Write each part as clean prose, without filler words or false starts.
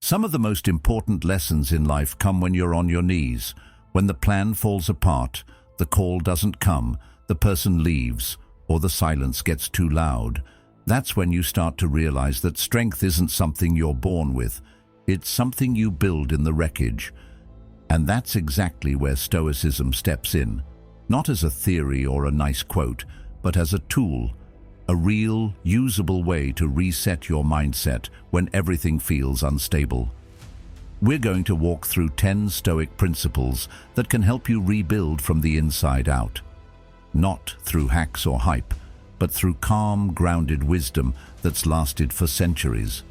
Some of the most important lessons in life come when you're on your knees, when the plan falls apart, the call doesn't come, the person leaves, or the silence gets too loud. That's when you start to realize that strength isn't something you're born with. It's something you build in the wreckage. And that's exactly where Stoicism steps in, not as a theory or a nice quote, but as a tool, a real, usable way to reset your mindset when everything feels unstable. We're going to walk through 10 Stoic principles that can help you rebuild from the inside out. Not through hacks or hype, but through calm, grounded wisdom that's lasted for centuries.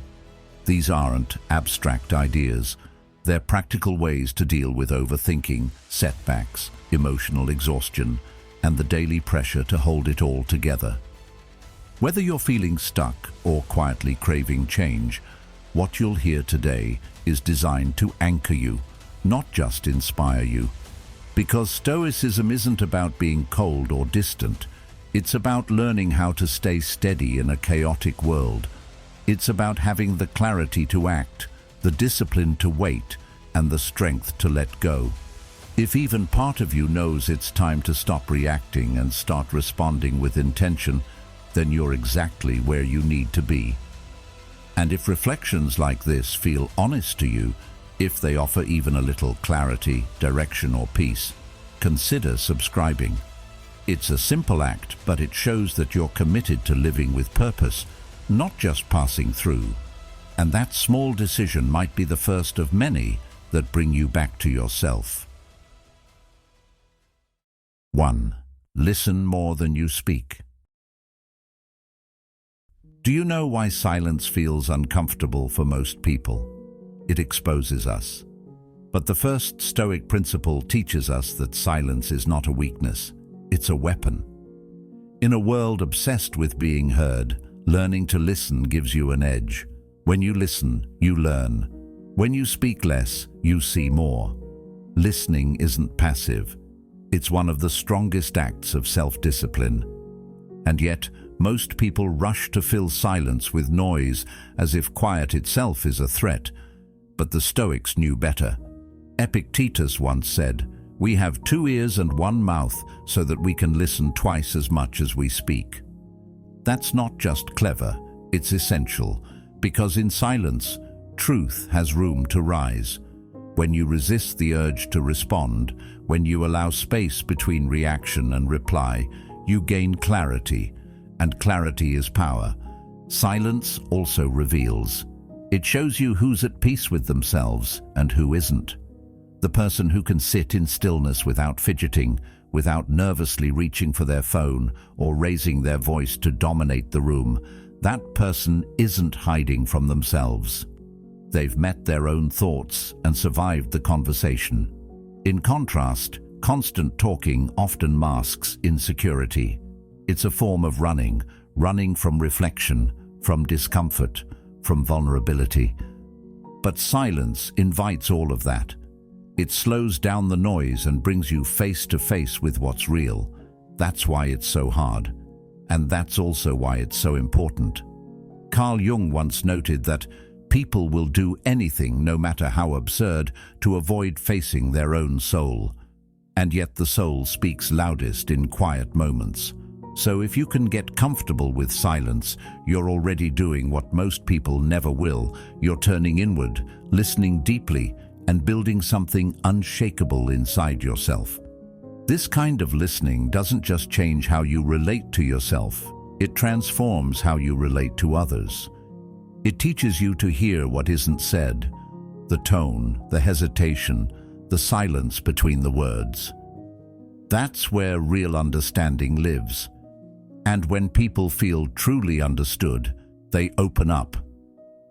These aren't abstract ideas. They're practical ways to deal with overthinking, setbacks, emotional exhaustion, and the daily pressure to hold it all together. Whether you're feeling stuck or quietly craving change, what you'll hear today is designed to anchor you, not just inspire you. Because Stoicism isn't about being cold or distant. It's about learning how to stay steady in a chaotic world. It's about having the clarity to act, the discipline to wait, and the strength to let go. If even part of you knows it's time to stop reacting and start responding with intention, then you're exactly where you need to be. And if reflections like this feel honest to you, if they offer even a little clarity, direction, or peace, consider subscribing. It's a simple act, but it shows that you're committed to living with purpose, not just passing through. And that small decision might be the first of many that bring you back to yourself. 1. Listen more than you speak. Do you know why silence feels uncomfortable for most people? It exposes us. But the first Stoic principle teaches us that silence is not a weakness, it's a weapon. In a world obsessed with being heard, learning to listen gives you an edge. When you listen, you learn. When you speak less, you see more. Listening isn't passive. It's one of the strongest acts of self-discipline. And yet, most people rush to fill silence with noise as if quiet itself is a threat. But the Stoics knew better. Epictetus once said, "We have 2 ears and 1 mouth so that we can listen twice as much as we speak." That's not just clever, it's essential, because in silence, truth has room to rise. When you resist the urge to respond, when you allow space between reaction and reply, you gain clarity, and clarity is power. Silence also reveals. It shows you who's at peace with themselves and who isn't. The person who can sit in stillness without fidgeting, without nervously reaching for their phone or raising their voice to dominate the room, that person isn't hiding from themselves. They've met their own thoughts and survived the conversation. In contrast, constant talking often masks insecurity. It's a form of running from reflection, from discomfort, from vulnerability. But silence invites all of that. It slows down the noise and brings you face to face with what's real. That's why it's so hard. And that's also why it's so important. Carl Jung once noted that people will do anything, no matter how absurd, to avoid facing their own soul. And yet the soul speaks loudest in quiet moments. So if you can get comfortable with silence, you're already doing what most people never will. You're turning inward, listening deeply, and building something unshakable inside yourself. This kind of listening doesn't just change how you relate to yourself, it transforms how you relate to others. It teaches you to hear what isn't said, the tone, the hesitation, the silence between the words. That's where real understanding lives. And when people feel truly understood, they open up,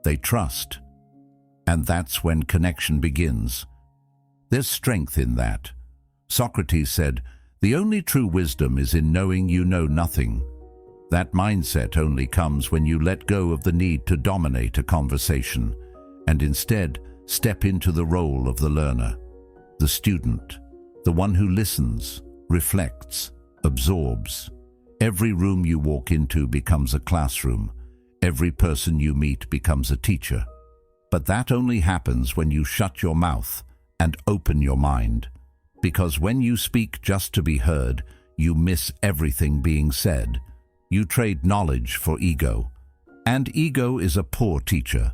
they trust. And that's when connection begins. There's strength in that. Socrates said, "The only true wisdom is in knowing you know nothing." That mindset only comes when you let go of the need to dominate a conversation and instead step into the role of the learner, the student, the one who listens, reflects, absorbs. Every room you walk into becomes a classroom. Every person you meet becomes a teacher. But that only happens when you shut your mouth and open your mind. Because when you speak just to be heard, you miss everything being said. You trade knowledge for ego. And ego is a poor teacher.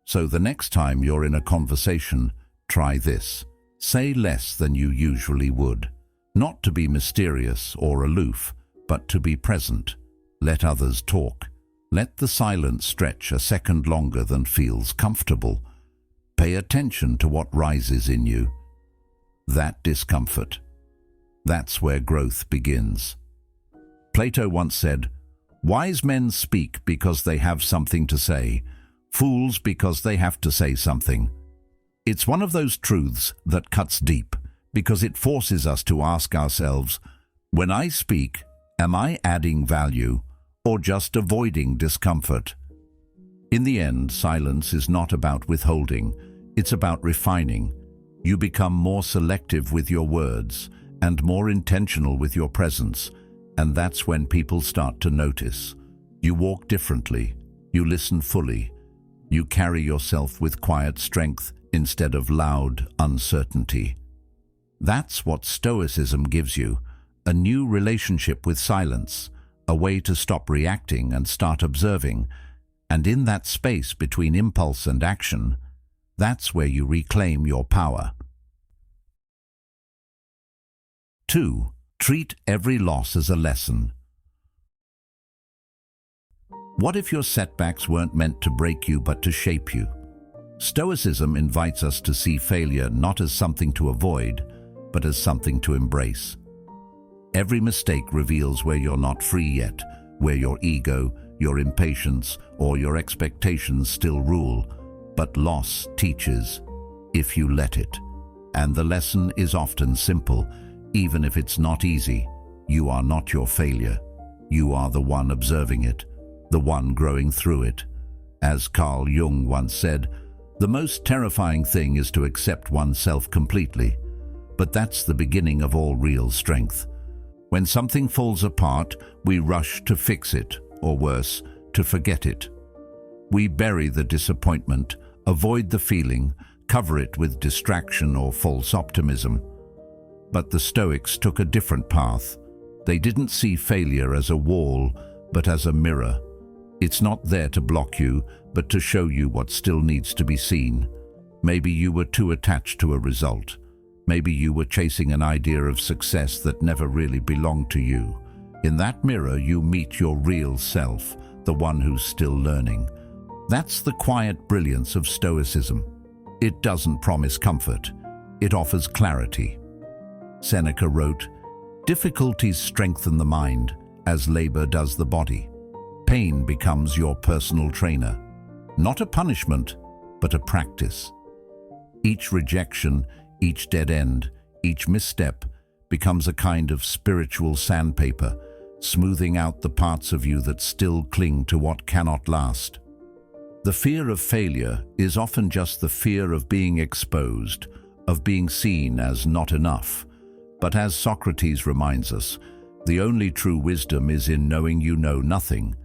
So the next time you're in a conversation, try this. Say less than you usually would. Not to be mysterious or aloof, but to be present. Let others talk. Let the silence stretch a second longer than feels comfortable. Pay attention to what rises in you. That discomfort. That's where growth begins. Plato once said, "Wise men speak because they have something to say, fools because they have to say something." It's one of those truths that cuts deep, because it forces us to ask ourselves, when I speak, am I adding value or just avoiding discomfort? In the end, silence is not about withholding, it's about refining. You become more selective with your words and more intentional with your presence, and that's when people start to notice. You walk differently, you listen fully, you carry yourself with quiet strength instead of loud uncertainty. That's what Stoicism gives you, a new relationship with silence, a way to stop reacting and start observing, and in that space between impulse and action, that's where you reclaim your power. 2. Treat every loss as a lesson. What if your setbacks weren't meant to break you but to shape you? Stoicism invites us to see failure not as something to avoid, but as something to embrace. Every mistake reveals where you're not free yet, where your ego, your impatience, or your expectations still rule. But loss teaches, if you let it. And the lesson is often simple, even if it's not easy. You are not your failure. You are the one observing it, the one growing through it. As Carl Jung once said, the most terrifying thing is to accept oneself completely. But that's the beginning of all real strength. When something falls apart, we rush to fix it, or worse, to forget it. We bury the disappointment, avoid the feeling, cover it with distraction or false optimism. But the Stoics took a different path. They didn't see failure as a wall, but as a mirror. It's not there to block you, but to show you what still needs to be seen. Maybe you were too attached to a result. Maybe you were chasing an idea of success that never really belonged to you. In that mirror, you meet your real self, the one who's still learning. That's the quiet brilliance of Stoicism. It doesn't promise comfort. It offers clarity. Seneca wrote, "Difficulties strengthen the mind, as labor does the body. Pain becomes your personal trainer. Not a punishment, but a practice." Each rejection, each dead end, each misstep becomes a kind of spiritual sandpaper, smoothing out the parts of you that still cling to what cannot last. The fear of failure is often just the fear of being exposed, of being seen as not enough. But as Socrates reminds us, the only true wisdom is in knowing you know nothing.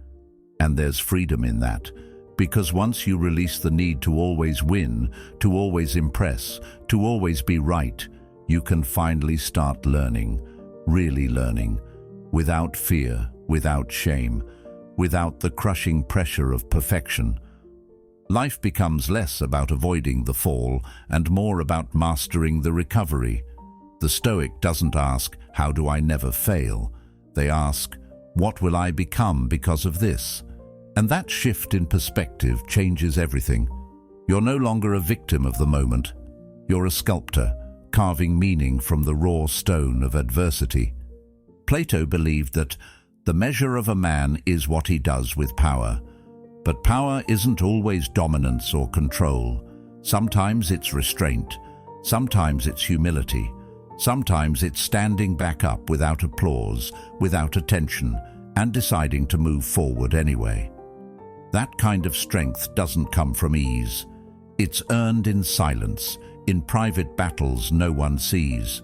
And there's freedom in that, because once you release the need to always win, to always impress, to always be right, you can finally start learning, really learning, without fear, without shame, without the crushing pressure of perfection. Life becomes less about avoiding the fall and more about mastering the recovery. The Stoic doesn't ask, "How do I never fail?" They ask, "What will I become because of this?" And that shift in perspective changes everything. You're no longer a victim of the moment. You're a sculptor, carving meaning from the raw stone of adversity. Plato believed that the measure of a man is what he does with power. But power isn't always dominance or control. Sometimes it's restraint. Sometimes it's humility. Sometimes it's standing back up without applause, without attention, and deciding to move forward anyway. That kind of strength doesn't come from ease. It's earned in silence, in private battles no one sees.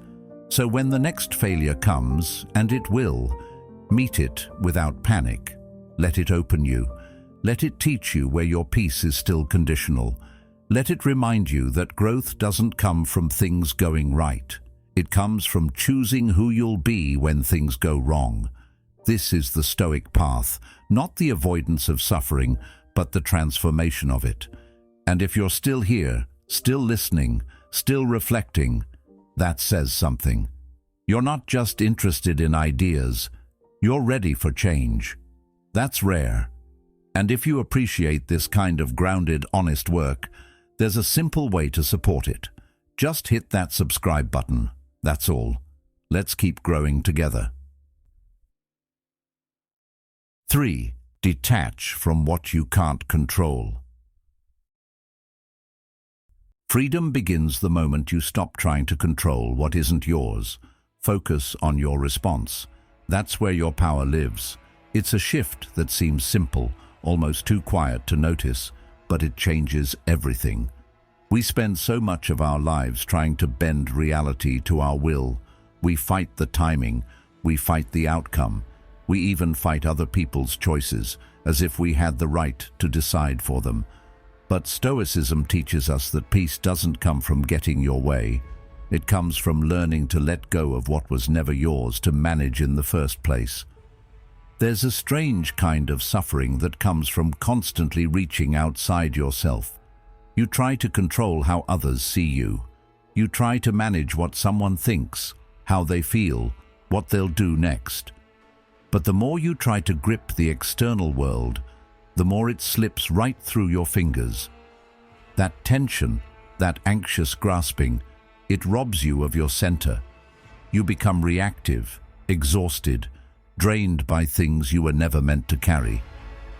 So when the next failure comes, and it will, meet it without panic. Let it open you. Let it teach you where your peace is still conditional, Let it remind you that growth doesn't come from things going right. It comes from choosing who you'll be when things go wrong. This is the Stoic path, not the avoidance of suffering, but the transformation of it. And if you're still here, still listening, still reflecting, that says something. You're not just interested in ideas, you're ready for change. That's rare. And if you appreciate this kind of grounded, honest work, there's a simple way to support it. Just hit that subscribe button. That's all. Let's keep growing together. 3. Detach from what you can't control. Freedom begins the moment you stop trying to control what isn't yours. Focus on your response. That's where your power lives. It's a shift that seems simple, almost too quiet to notice, but it changes everything. We spend so much of our lives trying to bend reality to our will. We fight the timing, we fight the outcome, we even fight other people's choices, as if we had the right to decide for them. But Stoicism teaches us that peace doesn't come from getting your way. It comes from learning to let go of what was never yours to manage in the first place. There's a strange kind of suffering that comes from constantly reaching outside yourself. You try to control how others see you. You try to manage what someone thinks, how they feel, what they'll do next. But the more you try to grip the external world, the more it slips right through your fingers. That tension, that anxious grasping, it robs you of your center. You become reactive, exhausted, drained by things you were never meant to carry.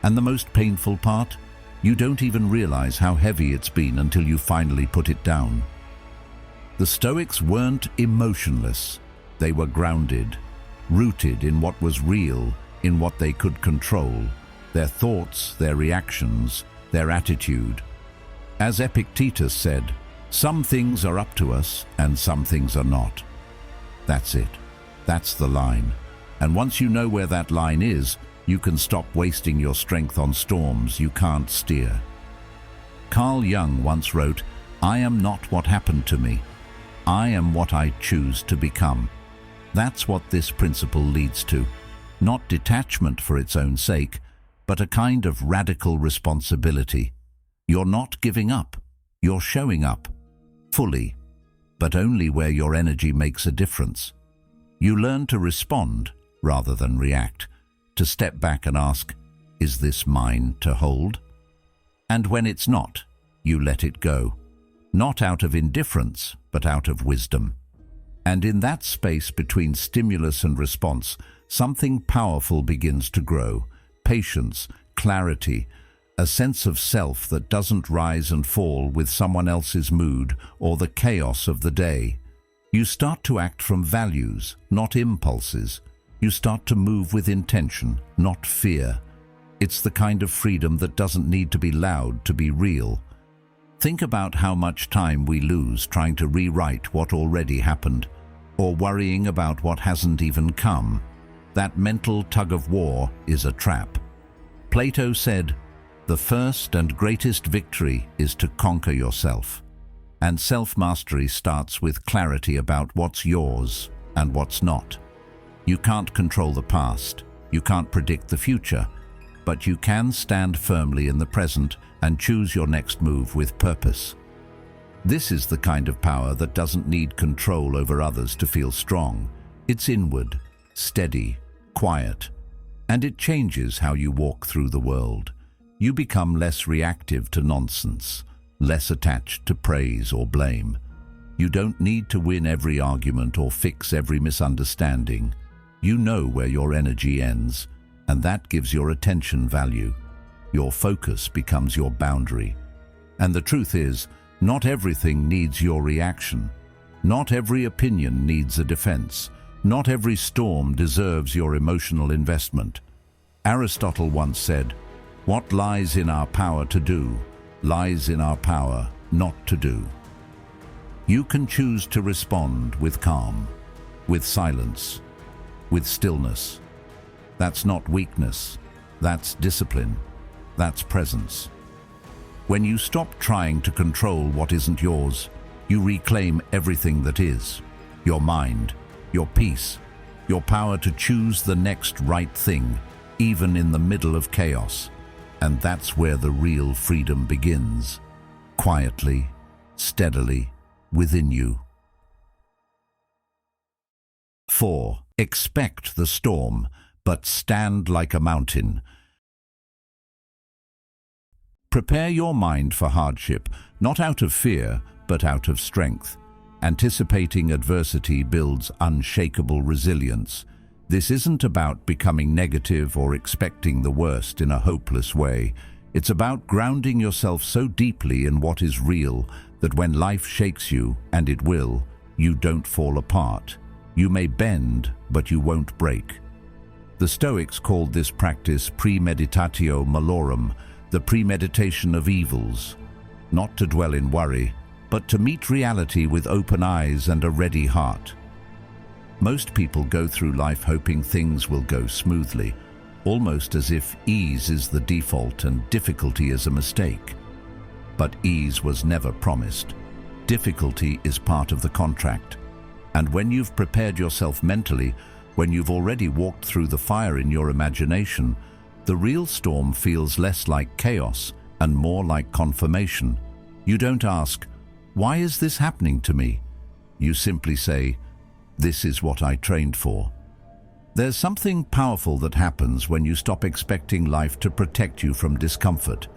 And the most painful part? You don't even realize how heavy it's been until you finally put it down. The Stoics weren't emotionless. They were grounded, rooted in what was real, in what they could control, their thoughts, their reactions, their attitude. As Epictetus said, some things are up to us and some things are not. That's it. That's the line. And once you know where that line is, you can stop wasting your strength on storms you can't steer. Carl Jung once wrote, "I am not what happened to me. I am what I choose to become." That's what this principle leads to. Not detachment for its own sake, but a kind of radical responsibility. You're not giving up. You're showing up. Fully. But only where your energy makes a difference. You learn to respond rather than react. To step back and ask, is this mine to hold? And when it's not, you let it go. Not out of indifference, but out of wisdom. And in that space between stimulus and response, something powerful begins to grow. Patience, clarity, a sense of self that doesn't rise and fall with someone else's mood or the chaos of the day. You start to act from values, not impulses. You start to move with intention, not fear. It's the kind of freedom that doesn't need to be loud to be real. Think about how much time we lose trying to rewrite what already happened, or worrying about what hasn't even come. That mental tug-of-war is a trap. Plato said, "The first and greatest victory is to conquer yourself." And self-mastery starts with clarity about what's yours and what's not. You can't control the past, you can't predict the future, but you can stand firmly in the present and choose your next move with purpose. This is the kind of power that doesn't need control over others to feel strong. It's inward, steady, quiet, and it changes how you walk through the world. You become less reactive to nonsense, less attached to praise or blame. You don't need to win every argument or fix every misunderstanding. You know where your energy ends, and that gives your attention value. Your focus becomes your boundary. And the truth is, not everything needs your reaction. Not every opinion needs a defense. Not every storm deserves your emotional investment. Aristotle once said, "What lies in our power to do, lies in our power not to do." You can choose to respond with calm, with silence, with stillness. That's not weakness. That's discipline. That's presence. When you stop trying to control what isn't yours, you reclaim everything that is. Your mind, your peace, your power to choose the next right thing, even in the middle of chaos. And that's where the real freedom begins. Quietly, steadily, within you. 4. Expect the storm, but stand like a mountain. Prepare your mind for hardship, not out of fear, but out of strength. Anticipating adversity builds unshakable resilience. This isn't about becoming negative or expecting the worst in a hopeless way. It's about grounding yourself so deeply in what is real that when life shakes you, and it will, you don't fall apart. You may bend, but you won't break. The Stoics called this practice premeditatio malorum, the premeditation of evils. Not to dwell in worry, but to meet reality with open eyes and a ready heart. Most people go through life hoping things will go smoothly, almost as if ease is the default and difficulty is a mistake. But ease was never promised. Difficulty is part of the contract. And when you've prepared yourself mentally, when you've already walked through the fire in your imagination, the real storm feels less like chaos and more like confirmation. You don't ask, "Why is this happening to me?" You simply say, "This is what I trained for." There's something powerful that happens when you stop expecting life to protect you from discomfort.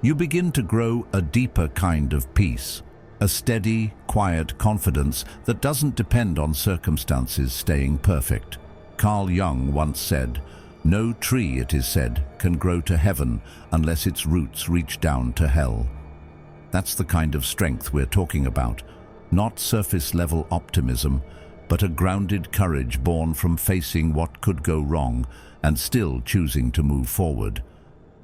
You begin to grow a deeper kind of peace, a steady, quiet confidence that doesn't depend on circumstances staying perfect. Carl Jung once said, "No tree, it is said, can grow to heaven unless its roots reach down to hell." That's the kind of strength we're talking about, not surface-level optimism, but a grounded courage born from facing what could go wrong and still choosing to move forward.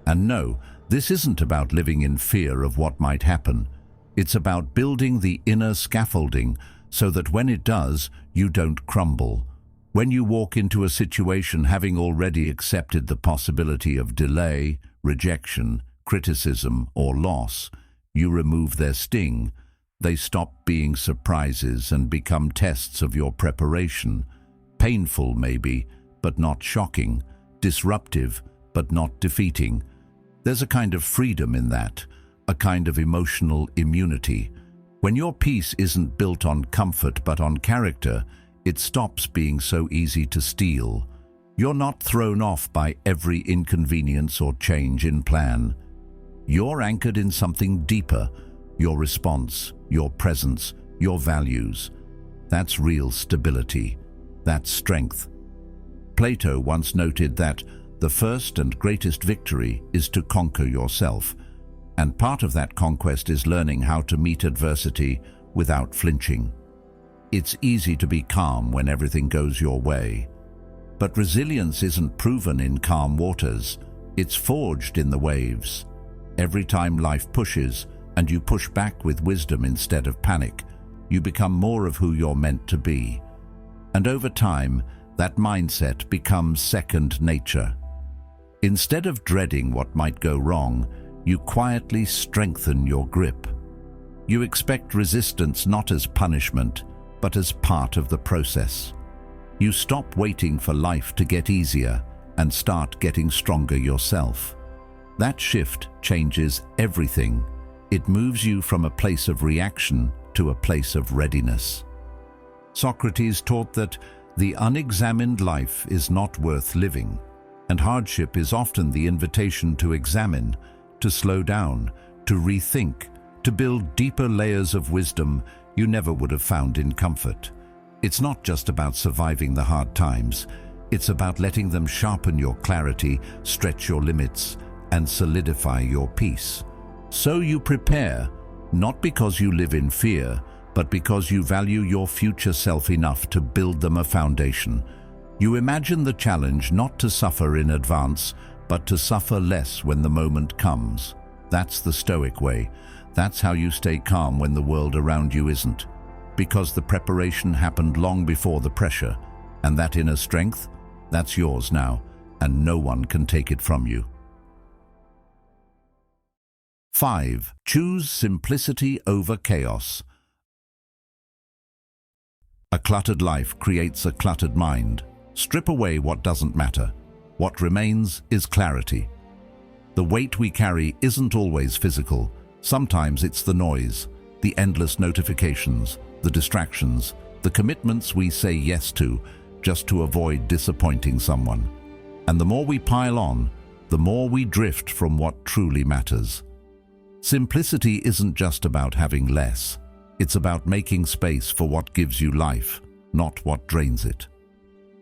And no, this isn't about living in fear of what might happen. It's about building the inner scaffolding so that when it does, you don't crumble. When you walk into a situation having already accepted the possibility of delay, rejection, criticism, or loss, you remove their sting. They stop being surprises and become tests of your preparation. Painful, maybe, but not shocking. Disruptive, but not defeating. There's a kind of freedom in that, a kind of emotional immunity. When your peace isn't built on comfort but on character, it stops being so easy to steal. You're not thrown off by every inconvenience or change in plan. You're anchored in something deeper, your response, your presence, your values. That's real stability. That's strength. Plato once noted that the first and greatest victory is to conquer yourself. And part of that conquest is learning how to meet adversity without flinching. It's easy to be calm when everything goes your way. But resilience isn't proven in calm waters. It's forged in the waves. Every time life pushes, and you push back with wisdom instead of panic, you become more of who you're meant to be. And over time, that mindset becomes second nature. Instead of dreading what might go wrong, you quietly strengthen your grip. You expect resistance not as punishment, but as part of the process. You stop waiting for life to get easier and start getting stronger yourself. That shift changes everything. It moves you from a place of reaction to a place of readiness. Socrates taught that the unexamined life is not worth living, and hardship is often the invitation to examine, to slow down, to rethink, to build deeper layers of wisdom you never would have found in comfort. It's not just about surviving the hard times. It's about letting them sharpen your clarity, stretch your limits, and solidify your peace. So you prepare, not because you live in fear, but because you value your future self enough to build them a foundation. You imagine the challenge not to suffer in advance, but to suffer less when the moment comes. That's the Stoic way. That's how you stay calm when the world around you isn't. Because the preparation happened long before the pressure. And that inner strength, that's yours now, and no one can take it from you. 5. Choose simplicity over chaos. A cluttered life creates a cluttered mind. Strip away what doesn't matter. What remains is clarity. The weight we carry isn't always physical. Sometimes it's the noise, the endless notifications, the distractions, the commitments we say yes to just to avoid disappointing someone. And the more we pile on, the more we drift from what truly matters. Simplicity isn't just about having less. It's about making space for what gives you life, not what drains it.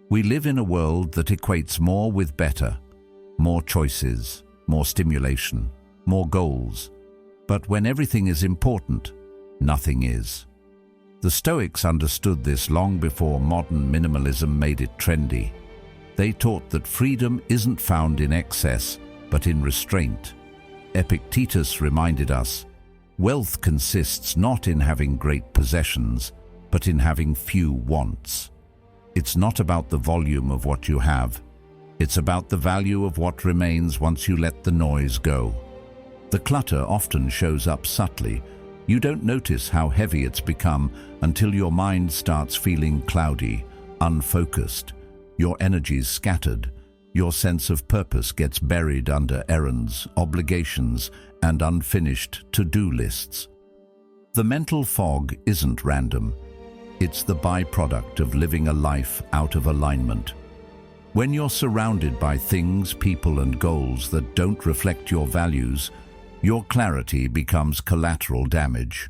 We live in a world that equates more with better, more choices, more stimulation, more goals. But when everything is important, nothing is. The Stoics understood this long before modern minimalism made it trendy. They taught that freedom isn't found in excess, but in restraint. Epictetus reminded us, wealth consists not in having great possessions, but in having few wants. It's not about the volume of what you have. It's about the value of what remains once you let the noise go. The clutter often shows up subtly. You don't notice how heavy it's become until your mind starts feeling cloudy, unfocused. Your energy's scattered. Your sense of purpose gets buried under errands, obligations, and unfinished to-do lists. The mental fog isn't random. It's the byproduct of living a life out of alignment. When you're surrounded by things, people, and goals that don't reflect your values, your clarity becomes collateral damage.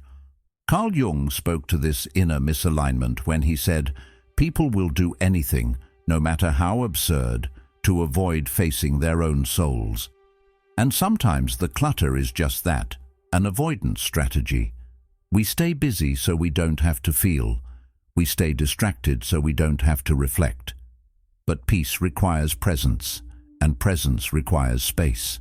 Carl Jung spoke to this inner misalignment when he said, "People will do anything, no matter how absurd, to avoid facing their own souls." And sometimes the clutter is just that, an avoidance strategy. We stay busy so we don't have to feel. We stay distracted so we don't have to reflect. But peace requires presence, and presence requires space.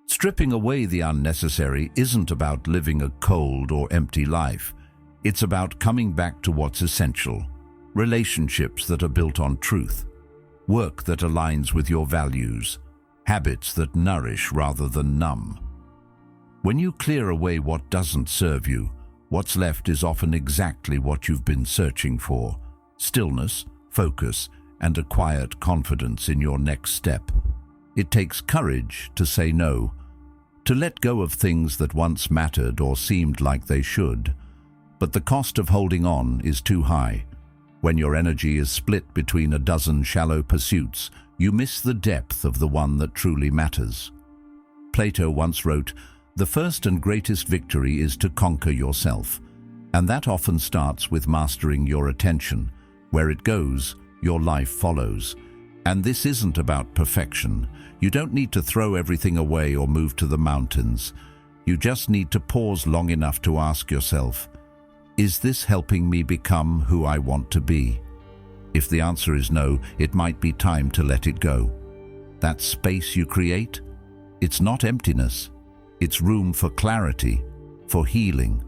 Stripping away the unnecessary isn't about living a cold or empty life. It's about coming back to what's essential. Relationships that are built on truth. Work that aligns with your values. Habits that nourish rather than numb. When you clear away what doesn't serve you, what's left is often exactly what you've been searching for. Stillness, focus, and a quiet confidence in your next step. It takes courage to say no, to let go of things that once mattered or seemed like they should. But the cost of holding on is too high. When your energy is split between a dozen shallow pursuits, you miss the depth of the one that truly matters. Plato once wrote, "The first and greatest victory is to conquer yourself." And that often starts with mastering your attention. Where it goes, your life follows. And this isn't about perfection. You don't need to throw everything away or move to the mountains. You just need to pause long enough to ask yourself, is this helping me become who I want to be? If the answer is no, it might be time to let it go. That space you create, it's not emptiness. It's room for clarity, for healing,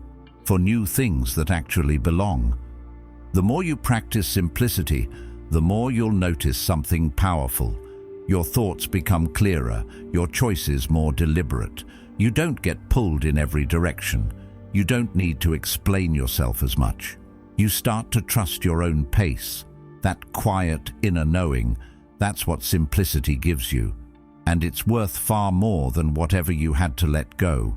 for new things that actually belong. The more you practice simplicity, the more you'll notice something powerful. Your thoughts become clearer, your choices more deliberate. You don't get pulled in every direction. You don't need to explain yourself as much. You start to trust your own pace. That quiet inner knowing, that's what simplicity gives you. And it's worth far more than whatever you had to let go.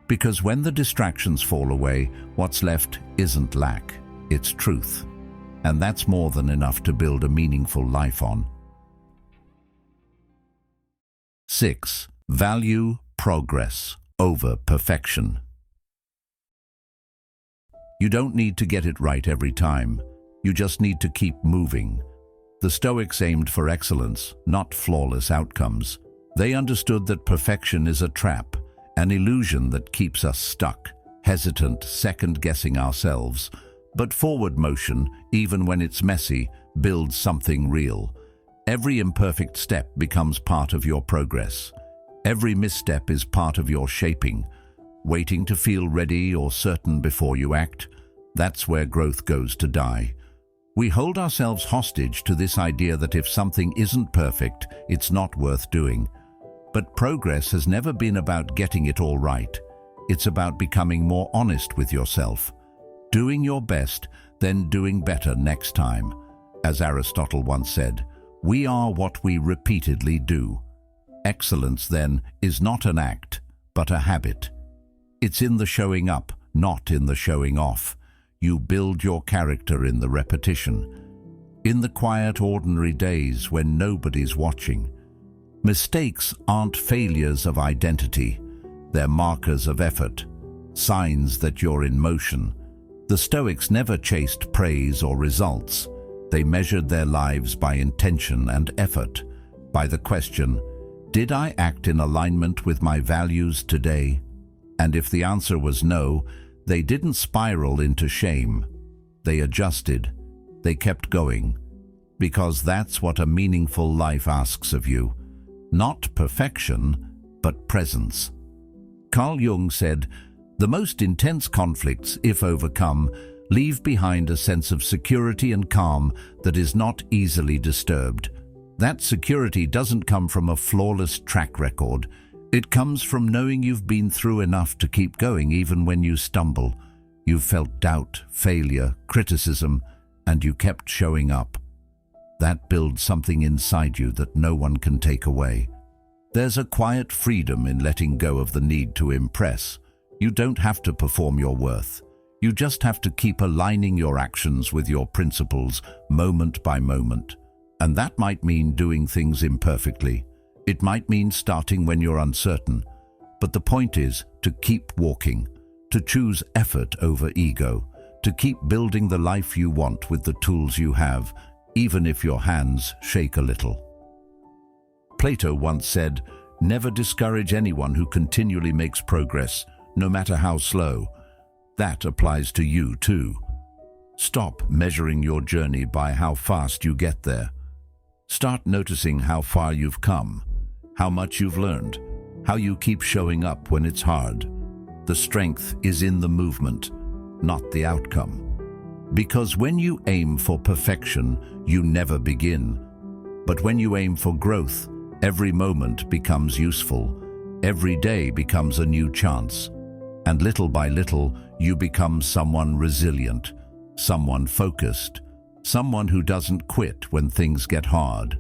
Because when the distractions fall away, what's left isn't lack, it's truth. And that's more than enough to build a meaningful life on. 6. Value progress over perfection. You don't need to get it right every time. You just need to keep moving. The Stoics aimed for excellence, not flawless outcomes. They understood that perfection is a trap, an illusion that keeps us stuck, hesitant, second-guessing ourselves. But forward motion, even when it's messy, builds something real. Every imperfect step becomes part of your progress. Every misstep is part of your shaping. Waiting to feel ready or certain before you act, that's where growth goes to die. We hold ourselves hostage to this idea that if something isn't perfect, it's not worth doing. But progress has never been about getting it all right. It's about becoming more honest with yourself, doing your best, then doing better next time. As Aristotle once said, we are what we repeatedly do. Excellence, then, is not an act, but a habit. It's in the showing up, not in the showing off. You build your character in the repetition, in the quiet, ordinary days when nobody's watching. Mistakes aren't failures of identity. They're markers of effort, signs that you're in motion. The Stoics never chased praise or results. They measured their lives by intention and effort, by the question, did I act in alignment with my values today? And if the answer was no, they didn't spiral into shame. They adjusted. They kept going. Because that's what a meaningful life asks of you. Not perfection, but presence. Carl Jung said, the most intense conflicts, if overcome, leave behind a sense of security and calm that is not easily disturbed. That security doesn't come from a flawless track record. It comes from knowing you've been through enough to keep going even when you stumble. You've felt doubt, failure, criticism, and you kept showing up. That builds something inside you that no one can take away. There's a quiet freedom in letting go of the need to impress. You don't have to perform your worth. You just have to keep aligning your actions with your principles moment by moment. And that might mean doing things imperfectly. It might mean starting when you're uncertain. But the point is to keep walking, to choose effort over ego, to keep building the life you want with the tools you have, even if your hands shake a little. Plato once said, never discourage anyone who continually makes progress, no matter how slow. That applies to you too. Stop measuring your journey by how fast you get there. Start noticing how far you've come, how much you've learned, how you keep showing up when it's hard. The strength is in the movement, not the outcome. Because when you aim for perfection, you never begin. But when you aim for growth, every moment becomes useful. Every day becomes a new chance. And little by little, you become someone resilient, someone focused, someone who doesn't quit when things get hard.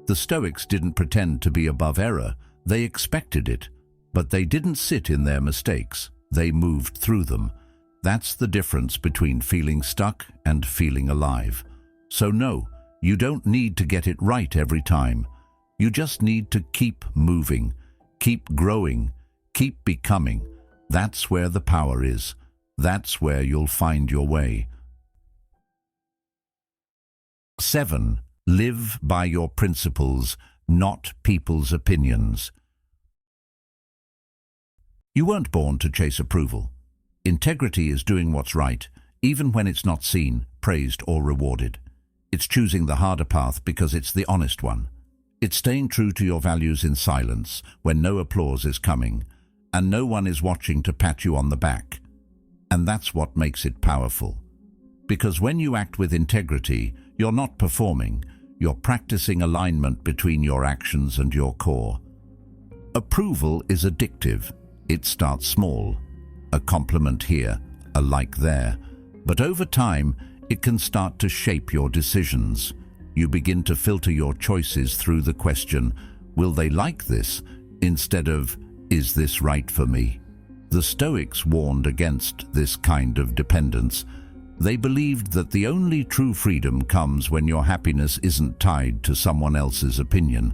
The Stoics didn't pretend to be above error. They expected it. But they didn't sit in their mistakes. They moved through them. That's the difference between feeling stuck and feeling alive. So no, you don't need to get it right every time. You just need to keep moving, keep growing, keep becoming. That's where the power is. That's where you'll find your way. 7. Live by your principles, not people's opinions. You weren't born to chase approval. Integrity is doing what's right, even when it's not seen, praised, or rewarded. It's choosing the harder path because it's the honest one. It's staying true to your values in silence when no applause is coming, and no one is watching to pat you on the back. And that's what makes it powerful. Because when you act with integrity, you're not performing, you're practicing alignment between your actions and your core. Approval is addictive. It starts small. A compliment here, a like there. But over time, it can start to shape your decisions. You begin to filter your choices through the question, will they like this? Instead of, is this right for me? The Stoics warned against this kind of dependence. They believed that the only true freedom comes when your happiness isn't tied to someone else's opinion.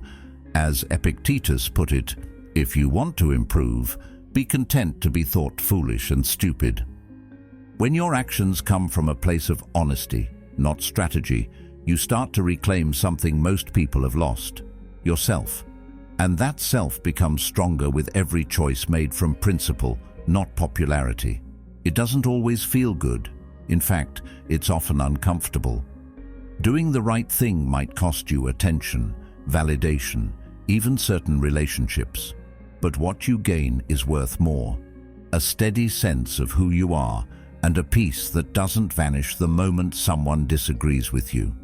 As Epictetus put it, if you want to improve, be content to be thought foolish and stupid. When your actions come from a place of honesty, not strategy, you start to reclaim something most people have lost, yourself. And that self becomes stronger with every choice made from principle, not popularity. It doesn't always feel good. In fact, it's often uncomfortable. Doing the right thing might cost you attention, validation, even certain relationships. But what you gain is worth more. A steady sense of who you are and a peace that doesn't vanish the moment someone disagrees with you.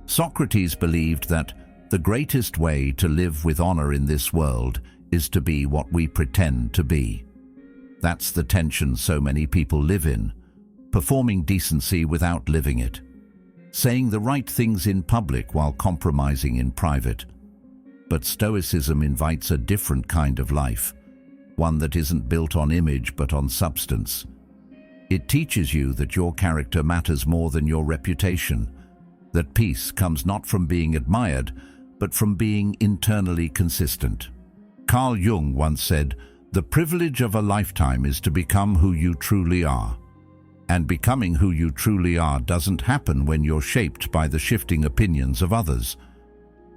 Socrates believed that The greatest way to live with honor in this world is to be what we pretend to be. That's the tension so many people live in, performing decency without living it, saying the right things in public while compromising in private. But Stoicism invites a different kind of life, one that isn't built on image but on substance. It teaches you that your character matters more than your reputation, that peace comes not from being admired, but from being internally consistent. Carl Jung once said, "The privilege of a lifetime is to become who you truly are." And becoming who you truly are doesn't happen when you're shaped by the shifting opinions of others.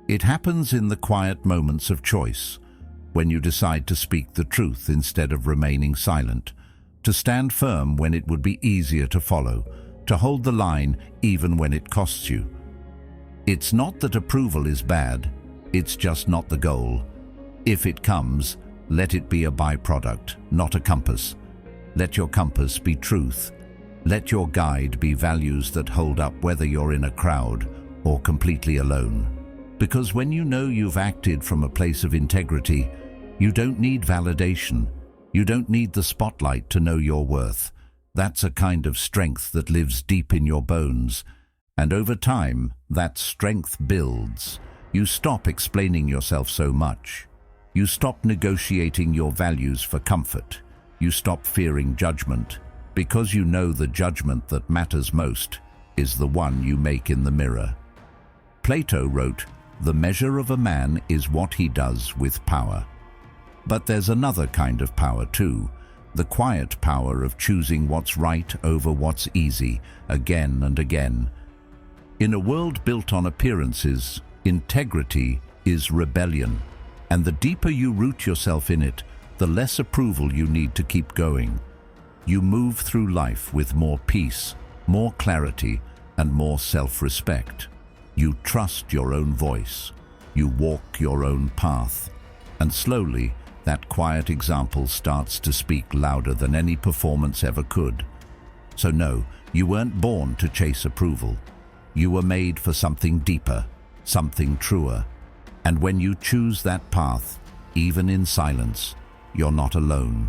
It happens in the quiet moments of choice, when you decide to speak the truth instead of remaining silent, to stand firm when it would be easier to follow, to hold the line even when it costs you. It's not that approval is bad, it's just not the goal. If it comes, let it be a byproduct, not a compass. Let your compass be truth. Let your guide be values that hold up whether you're in a crowd or completely alone. Because when you know you've acted from a place of integrity, you don't need validation. You don't need the spotlight to know your worth. That's a kind of strength that lives deep in your bones. And over time, that strength builds. You stop explaining yourself so much. You stop negotiating your values for comfort. You stop fearing judgment, because you know the judgment that matters most is the one you make in the mirror. Plato wrote, "The measure of a man is what he does with power." But there's another kind of power too, the quiet power of choosing what's right over what's easy, again and again. In a world built on appearances, integrity is rebellion. And the deeper you root yourself in it, the less approval you need to keep going. You move through life with more peace, more clarity, and more self-respect. You trust your own voice. You walk your own path. And slowly, that quiet example starts to speak louder than any performance ever could. So no, you weren't born to chase approval. You were made for something deeper, something truer. And when you choose that path, even in silence, you're not alone.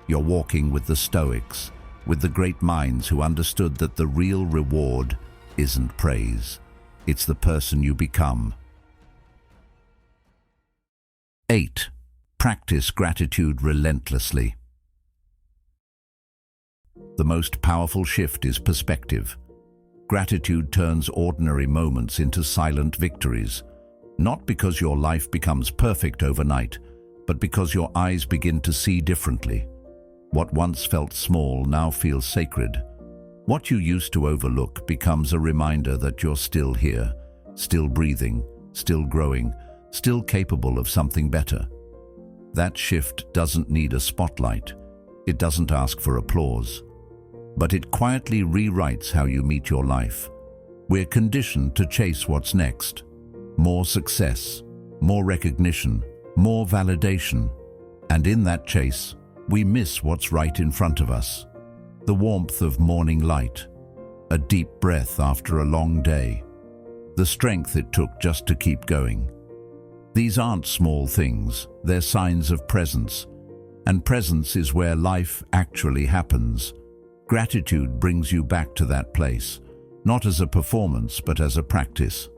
You're walking with the Stoics, with the great minds who understood that the real reward isn't praise. It's the person you become. 8. Practice gratitude relentlessly. The most powerful shift is perspective. Gratitude turns ordinary moments into silent victories, not because your life becomes perfect overnight, but because your eyes begin to see differently. What once felt small now feels sacred. What you used to overlook becomes a reminder that you're still here, still breathing, still growing, still capable of something better. That shift doesn't need a spotlight. It doesn't ask for applause. But it quietly rewrites how you meet your life. We're conditioned to chase what's next. More success, more recognition, more validation. And in that chase, we miss what's right in front of us. The warmth of morning light, a deep breath after a long day, the strength it took just to keep going. These aren't small things, they're signs of presence. And presence is where life actually happens. Gratitude brings you back to that place, not as a performance but as a practice.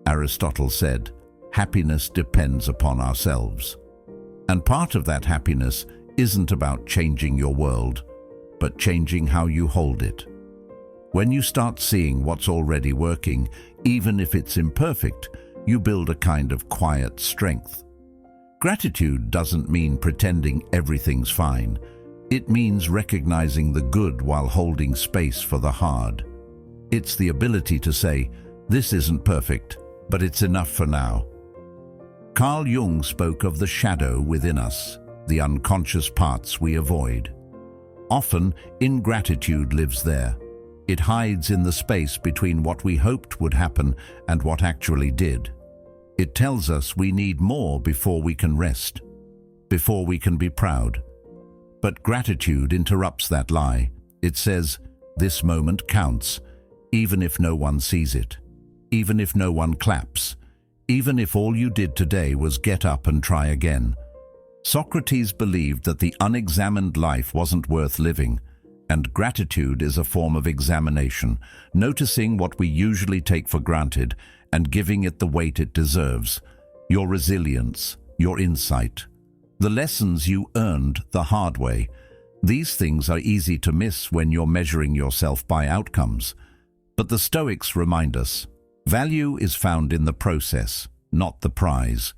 Aristotle said, "Happiness depends upon ourselves." And part of that happiness isn't about changing your world, but changing how you hold it. When you start seeing what's already working, even if it's imperfect, you build a kind of quiet strength. Gratitude doesn't mean pretending everything's fine. It means recognizing the good while holding space for the hard. It's the ability to say, "This isn't perfect, but it's enough for now." Carl Jung spoke of the shadow within us, the unconscious parts we avoid. Often, ingratitude lives there. It hides in the space between what we hoped would happen and what actually did. It tells us we need more before we can rest, before we can be proud. But gratitude interrupts that lie. It says, "This moment counts, even if no one sees it, even if no one claps, even if all you did today was get up and try again. Socrates believed that the unexamined life wasn't worth living, and gratitude is a form of examination, noticing what we usually take for granted and giving it the weight it deserves. Your resilience, your insight, the lessons you earned the hard way. These things are easy to miss when you're measuring yourself by outcomes. But the Stoics remind us, value is found in the process, not the prize.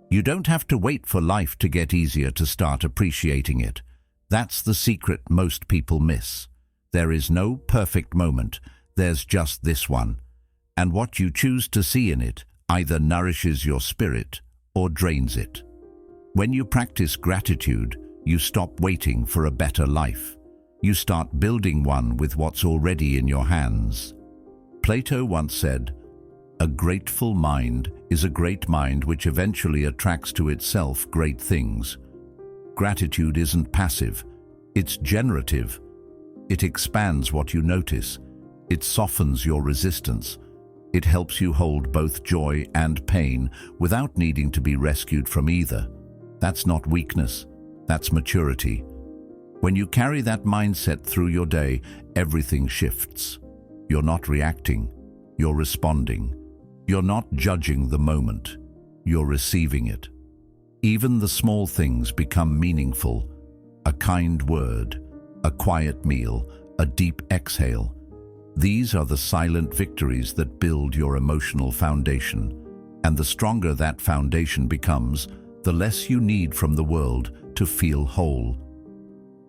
You don't have to wait for life to get easier to start appreciating it. That's the secret most people miss. There is no perfect moment, there's just this one. And what you choose to see in it either nourishes your spirit or drains it. When you practice gratitude, you stop waiting for a better life. You start building one with what's already in your hands. Plato once said, "A grateful mind is a great mind which eventually attracts to itself great things." Gratitude isn't passive, it's generative. It expands what you notice. It softens your resistance. It helps you hold both joy and pain without needing to be rescued from either. That's not weakness, that's maturity. When you carry that mindset through your day, everything shifts. You're not reacting, you're responding. You're not judging the moment, you're receiving it. Even the small things become meaningful. A kind word, a quiet meal, a deep exhale. These are the silent victories that build your emotional foundation. And the stronger that foundation becomes, the less you need from the world to feel whole.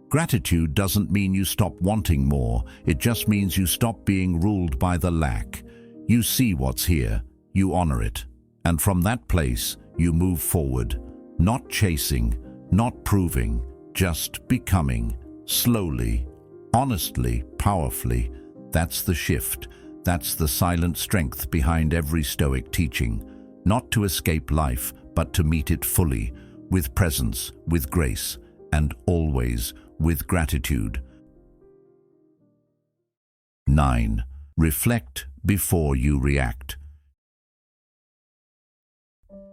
Gratitude doesn't mean you stop wanting more, it just means you stop being ruled by the lack. You see what's here, you honor it, and from that place you move forward, not chasing, not proving, just becoming, slowly, honestly, powerfully. That's the shift, that's the silent strength behind every Stoic teaching, not to escape life, but to meet it fully, with presence, with grace, and always with gratitude. 9. Reflect before you react.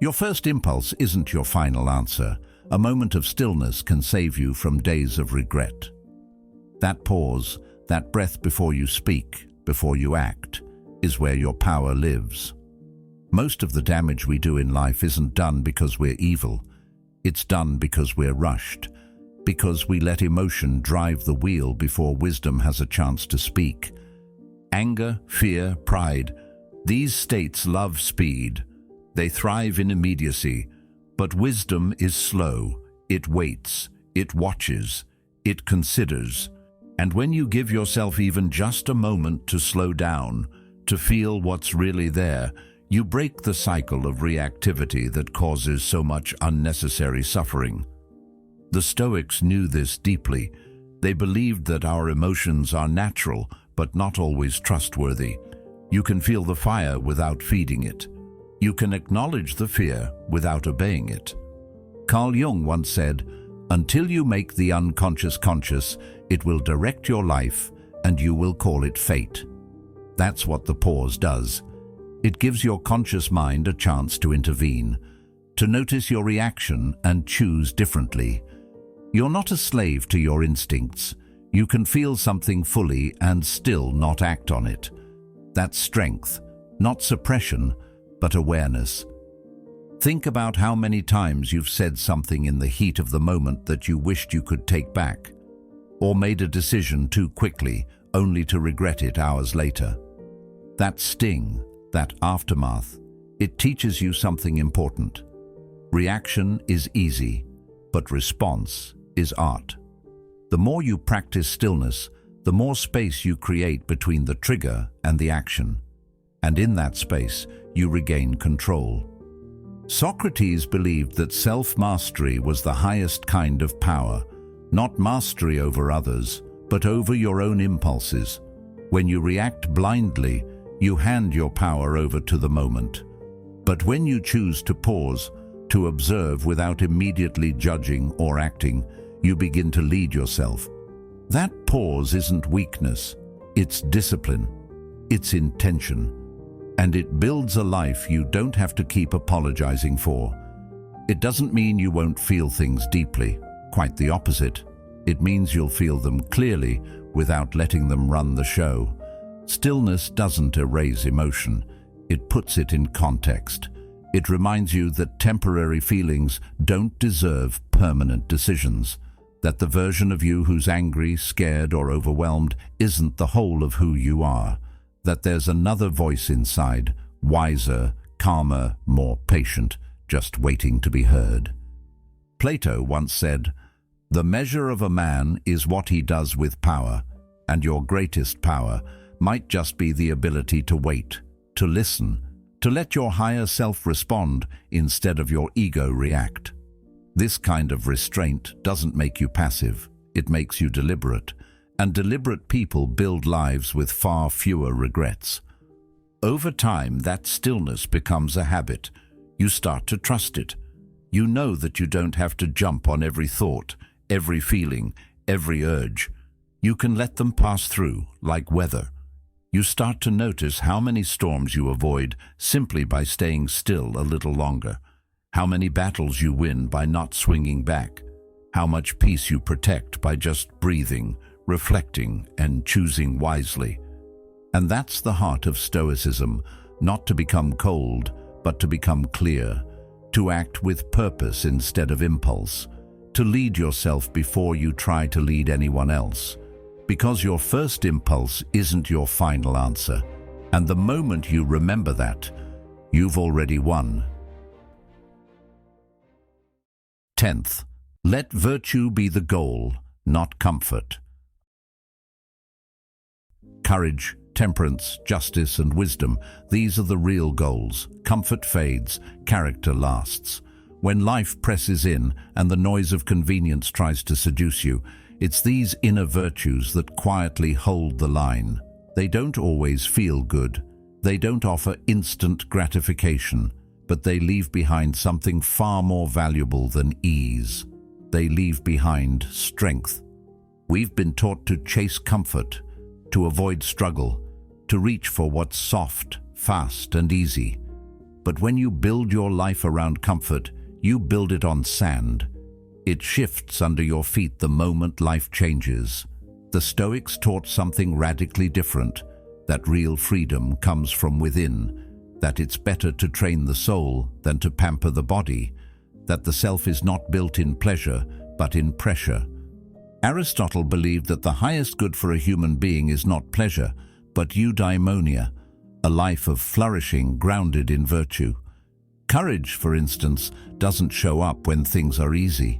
Your first impulse isn't your final answer. A moment of stillness can save you from days of regret. That pause, that breath before you speak, before you act, is where your power lives. Most of the damage we do in life isn't done because we're evil. It's done because we're rushed, because we let emotion drive the wheel before wisdom has a chance to speak. Anger, fear, pride, these states love speed. They thrive in immediacy, but wisdom is slow. It waits, it watches, it considers. And when you give yourself even just a moment to slow down, to feel what's really there, you break the cycle of reactivity that causes so much unnecessary suffering. The Stoics knew this deeply. They believed that our emotions are natural, but not always trustworthy. You can feel the fire without feeding it. You can acknowledge the fear without obeying it. Carl Jung once said, "Until you make the unconscious conscious, it will direct your life and you will call it fate." That's what the pause does. It gives your conscious mind a chance to intervene, to notice your reaction and choose differently. You're not a slave to your instincts. You can feel something fully and still not act on it. That's strength, not suppression, but awareness. Think about how many times you've said something in the heat of the moment that you wished you could take back, or made a decision too quickly, only to regret it hours later. That sting, that aftermath, it teaches you something important. Reaction is easy, but response is art. The more you practice stillness, the more space you create between the trigger and the action. And in that space, you regain control. Socrates believed that self-mastery was the highest kind of power, not mastery over others, but over your own impulses. When you react blindly, you hand your power over to the moment. But when you choose to pause, to observe without immediately judging or acting, you begin to lead yourself. That pause isn't weakness, it's discipline, it's intention. And it builds a life you don't have to keep apologizing for. It doesn't mean you won't feel things deeply. Quite the opposite. It means you'll feel them clearly without letting them run the show. Stillness doesn't erase emotion. It puts it in context. It reminds you that temporary feelings don't deserve permanent decisions, that the version of you who's angry, scared, or overwhelmed isn't the whole of who you are, that there's another voice inside, wiser, calmer, more patient, just waiting to be heard. Plato once said, "The measure of a man is what he does with power, and your greatest power might just be the ability to wait, to listen, to let your higher self respond instead of your ego react." This kind of restraint doesn't make you passive, it makes you deliberate, and deliberate people build lives with far fewer regrets. Over time, that stillness becomes a habit. You start to trust it. You know that you don't have to jump on every thought, every feeling, every urge. You can let them pass through, like weather. You start to notice how many storms you avoid simply by staying still a little longer, how many battles you win by not swinging back, how much peace you protect by just breathing, reflecting, and choosing wisely. And that's the heart of Stoicism, not to become cold, but to become clear, to act with purpose instead of impulse, to lead yourself before you try to lead anyone else. Because your first impulse isn't your final answer, and the moment you remember that, you've already won. 10th, let virtue be the goal, not comfort. Courage, temperance, justice, and wisdom, these are the real goals. Comfort fades, character lasts. When life presses in and the noise of convenience tries to seduce you, it's these inner virtues that quietly hold the line. They don't always feel good. They don't offer instant gratification, but they leave behind something far more valuable than ease. They leave behind strength. We've been taught to chase comfort, to avoid struggle, to reach for what's soft, fast, and easy. But when you build your life around comfort, you build it on sand. It shifts under your feet the moment life changes. The Stoics taught something radically different, that real freedom comes from within, that it's better to train the soul than to pamper the body, that the self is not built in pleasure, but in pressure. Aristotle believed that the highest good for a human being is not pleasure, but eudaimonia, a life of flourishing grounded in virtue. Courage, for instance, doesn't show up when things are easy.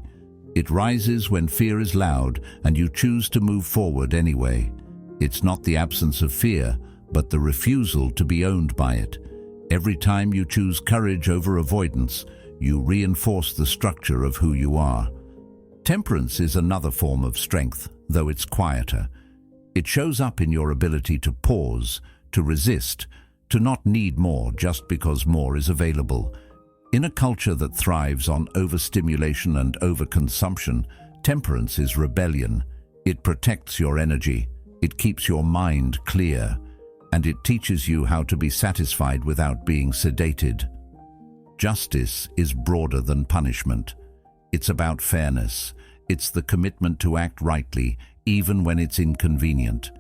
It rises when fear is loud and you choose to move forward anyway. It's not the absence of fear, but the refusal to be owned by it. Every time you choose courage over avoidance, you reinforce the structure of who you are. Temperance is another form of strength, though it's quieter. It shows up in your ability to pause, to resist, to not need more just because more is available. In a culture that thrives on overstimulation and overconsumption, temperance is rebellion. It protects your energy, it keeps your mind clear, and it teaches you how to be satisfied without being sedated. Justice is broader than punishment. It's about fairness. It's the commitment to act rightly, even when it's inconvenient.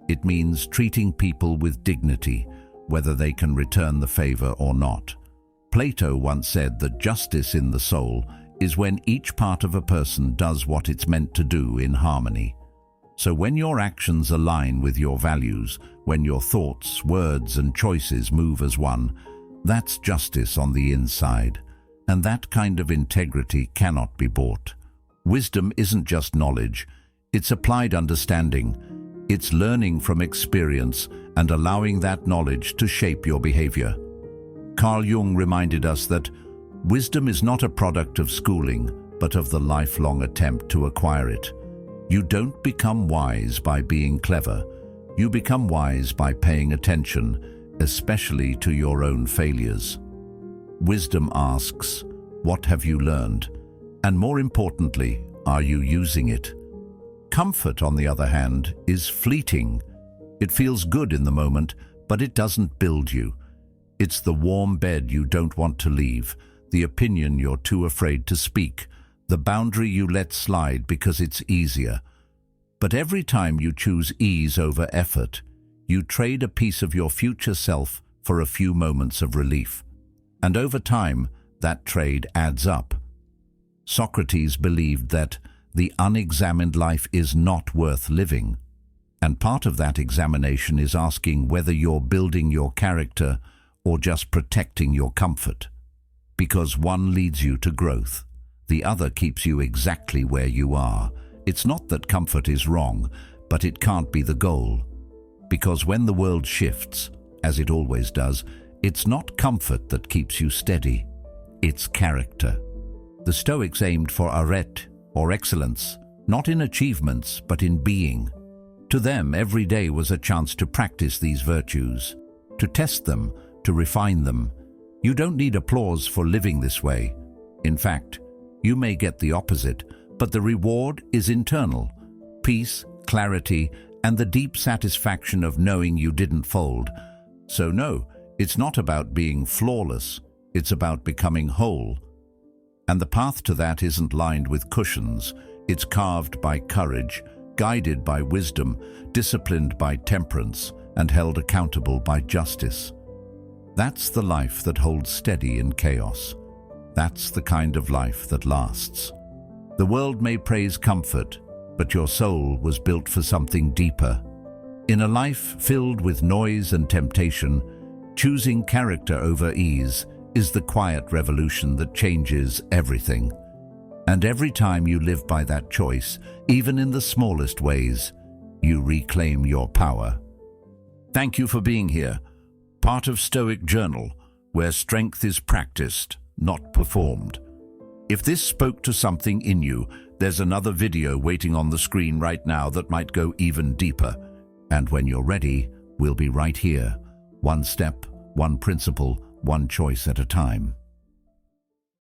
It means treating people with dignity, whether they can return the favor or not. Plato once said that justice in the soul is when each part of a person does what it's meant to do in harmony. So when your actions align with your values, when your thoughts, words, and choices move as one, that's justice on the inside. And that kind of integrity cannot be bought. Wisdom isn't just knowledge, it's applied understanding. It's learning from experience and allowing that knowledge to shape your behavior. Carl Jung reminded us that wisdom is not a product of schooling, but of the lifelong attempt to acquire it. You don't become wise by being clever. You become wise by paying attention, especially to your own failures. Wisdom asks, what have you learned? And more importantly, are you using it? Comfort, on the other hand, is fleeting. It feels good in the moment, but it doesn't build you. It's the warm bed you don't want to leave, the opinion you're too afraid to speak, the boundary you let slide because it's easier. But every time you choose ease over effort, you trade a piece of your future self for a few moments of relief. And over time, that trade adds up. Socrates believed that the unexamined life is not worth living. And part of that examination is asking whether you're building your character or just protecting your comfort. Because one leads you to growth, the other keeps you exactly where you are. It's not that comfort is wrong, but it can't be the goal. Because when the world shifts, as it always does, it's not comfort that keeps you steady, it's character. The Stoics aimed for arete, or excellence, not in achievements, but in being. To them, every day was a chance to practice these virtues, to test them, to refine them. You don't need applause for living this way. In fact, you may get the opposite, but the reward is internal. Peace, clarity, and the deep satisfaction of knowing you didn't fold. So no, it's not about being flawless, it's about becoming whole. And the path to that isn't lined with cushions, it's carved by courage, guided by wisdom, disciplined by temperance, and held accountable by justice. That's the life that holds steady in chaos. That's the kind of life that lasts. The world may praise comfort, but your soul was built for something deeper. In a life filled with noise and temptation, choosing character over ease is the quiet revolution that changes everything. And every time you live by that choice, even in the smallest ways, you reclaim your power. Thank you for being here, part of Stoic Journal, where strength is practiced, not performed. If this spoke to something in you, there's another video waiting on the screen right now that might go even deeper. And when you're ready, we'll be right here. One step, one principle, one choice at a time.